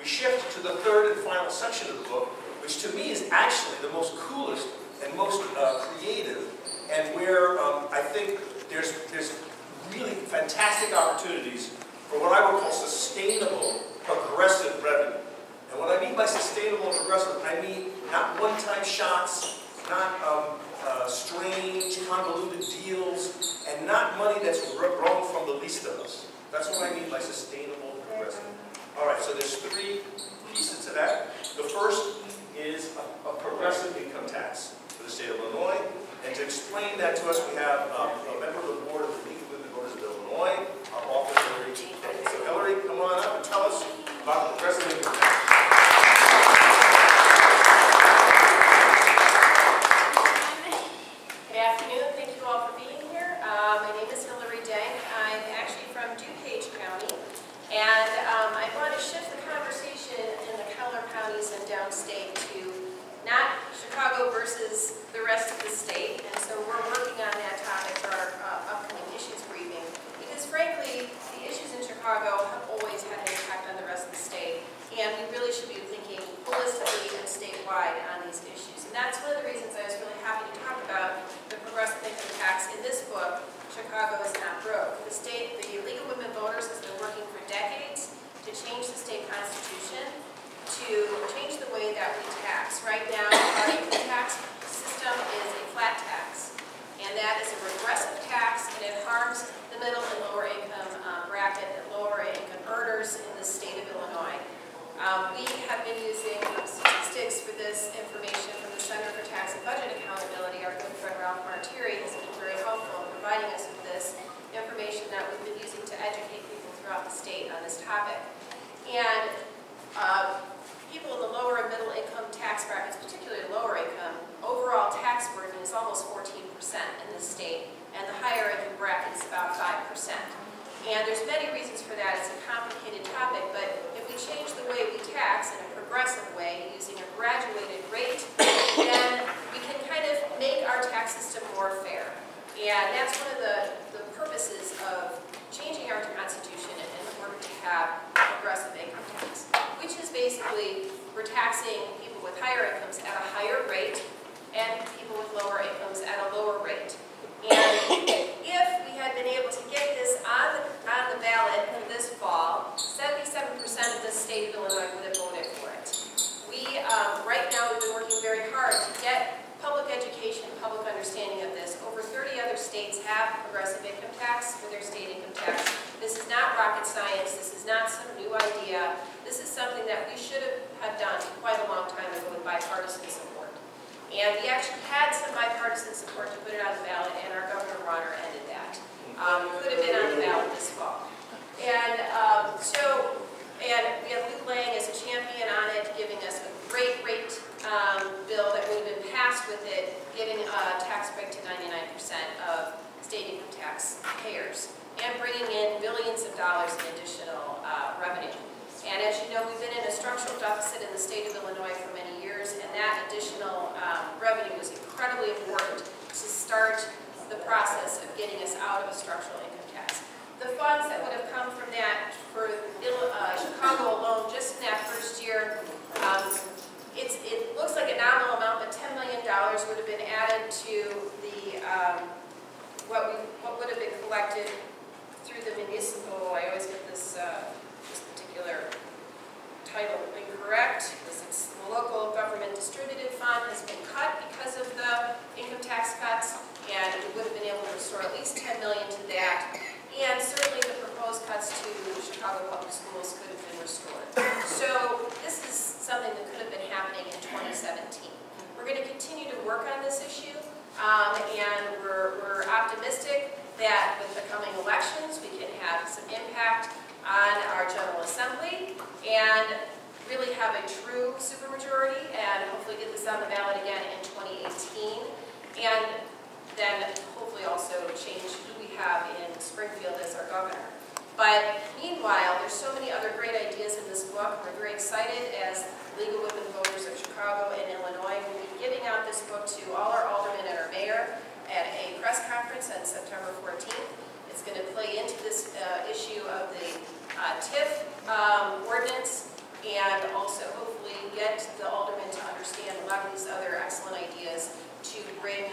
we shift to the third and final section of the book, which to me is actually the most coolest and most creative, and where I think there's really fantastic opportunities for what I would call sustainable, progressive revenue. And what I mean by sustainable and progressive, I mean not one-time shots, not strange, convoluted deals, and not money that's grown from the least of us. That's what I mean by sustainable and progressive. All right, so there's three pieces to that. The first is a progressive income tax for the state of Illinois. And to explain that to us, we have a member of the board of the League of Women Voters of Illinois, our author, Hilary Denk. So Hilary, come on up and tell us about the progressive income tax. Good afternoon. Thank you all for being here. My name is Hilary Denk. I'm actually from DuPage County. And I want to shift the conversation in the Keller counties and downstate to not Chicago versus the rest of the state. And so we're working on that topic for our upcoming issues briefing. Because frankly, the issues in Chicago have always had an impact on the rest of the state. And we really should be thinking holistically and statewide on these issues. And that's one of the reasons I was really happy to talk about the progressive income tax in this book, Chicago is Not Broke. The League of Women Voters has been working for decades to change the state constitution, to change the way that we tax. Right now, our income tax system is a flat tax, and that is a regressive tax, and it harms the middle and lower income bracket and lower income earners in the state of Illinois. We have been using statistics for this information from the Center for Tax and Budget Accountability. Our good friend Ralph Martiri has been very helpful in providing us with this information that we've been using to educate people throughout the state on this topic. And people in the lower and middle income tax brackets, particularly lower income, overall tax burden is almost 14% in the state, and the higher income bracket is about 5%. And there's many reasons for that. It's a complicated topic, but if we change the way we tax in a progressive way, using a graduated rate, then we can kind of make our tax system more fair. And that's one of the purposes of changing our constitution in order to have a progressive income tax, which is basically we're taxing people with higher incomes at a higher rate and people with lower incomes at a lower rate. And if we had been able to get this on the ballot for this fall, 77% of the state of Illinois would have voted for it. We, right now, we've been working very hard to get public education, public understanding of this. Over 30 other states have progressive income tax for their state income tax. This is not rocket science. This is not some new idea. This is something that we should have done quite a long time ago with bipartisan support. And we actually had some bipartisan support to put it on the ballot, and our Governor Ronner ended that. Could have been on the ballot this fall. And and we have Luke Lang as a champion on it, giving us a great rate bill that would have been passed with it, giving a tax break to 99% of state income tax payers, and bringing in billions of dollars in additional revenue. And as you know, we've been in a structural deficit in the state of Illinois for many years, and that additional revenue was incredibly important to start the process of getting us out of a structural income tax. The funds that would have come from that for Chicago alone, just in that first year, it looks like a nominal amount, but $10 million would have been added to the what would have been collected through the municipal. I always get this particular title incorrect. The local government distributed fund has been cut because of the income tax cuts, and we would have been able to restore at least $10 million to that. And certainly the proposed cuts to Chicago public schools could have been restored. So this is something that could have been happening in 2017. We're going to continue to work on this issue, and we're optimistic that with the coming elections we can have some impact on our General Assembly and really have a true supermajority and hopefully get this on the ballot again in 2018. And then hopefully also change who we have in Springfield as our governor. But meanwhile, there's so many other great ideas in this book. We're very excited as League of Women Voters of Chicago and Illinois. We'll be giving out this book to all our aldermen and our mayor at a press conference on September 14th. It's going to play into this issue of the TIF ordinance, and and also hopefully get the aldermen to understand a lot of these other excellent ideas to bring